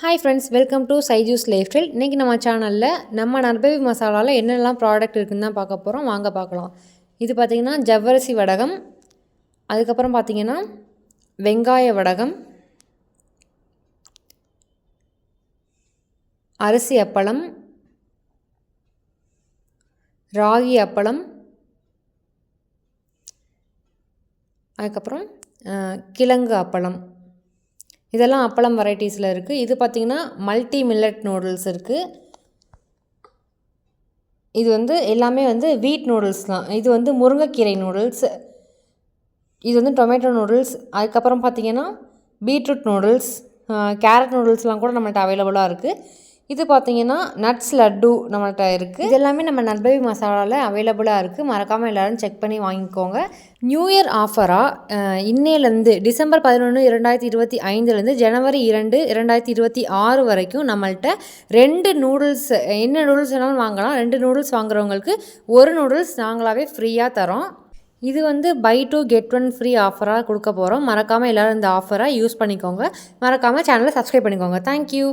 Hi friends, welcome to Saiju's lifestyle. இன்றைக்கி நம்ம சேனலில் நம்ம நர்பவி மசாலாவில் என்னெல்லாம் ப்ராடக்ட் இருக்குதுன்னு தான் பார்க்க போகிறோம். வாங்க பார்க்கலாம். இது பார்த்திங்கன்னா ஜவ்வரிசி வடகம், அதுக்கப்புறம் பார்த்திங்கன்னா வெங்காய வடகம், அரிசி அப்பளம், ராகி அப்பளம், அதுக்கப்புறம் கிழங்கு அப்பளம். இதெல்லாம் அப்பளம் வெரைட்டிஸில் இருக்குது. இது பார்த்திங்கன்னா மல்டி மில்லட் நூடுல்ஸ் இருக்குது. இது எல்லாமே வீட் நூடுல்ஸ் தான். இது முருங்கைக்கீரை நூடுல்ஸ், இது டொமேட்டோ நூடுல்ஸ், அதுக்கப்புறம் பார்த்திங்கன்னா பீட்ரூட் நூடுல்ஸ், கேரட் நூடுல்ஸ்லாம் கூட நம்மள்ட்ட அவைலபிளாக இருக்குது. இது பார்த்திங்கன்னா நட்ஸ் லட்டு நம்மள்ட்ட இருக்குது. இது எல்லாமே நம்ம நர்பவி மசாலாவில் அவைலபிளாக இருக்குது. மறக்காமல் எல்லோரும் செக் பண்ணி வாங்கிக்கோங்க. நியூ இயர் ஆஃபராக இன்னையிலேருந்து டிசம்பர் 11, 2025 ஜனவரி 2, 2026 வரைக்கும் நம்மள்ட்ட 2 நூடுல்ஸ், என்ன நூடுல்ஸ் வேணாலும் வாங்கலாம். 2 நூடுல்ஸ் வாங்குறவங்களுக்கு 1 நூடுல்ஸ் நாங்களாகவே ஃப்ரீயாக தரோம். இது பை 2 கெட் 1 ஃப்ரீ ஆஃபராக கொடுக்க போகிறோம். மறக்காமல் எல்லோரும் இந்த ஆஃபரை யூஸ் பண்ணிக்கோங்க. மறக்காமல் சேனலை சப்ஸ்கிரைப் பண்ணிக்கோங்க. தேங்க்யூ.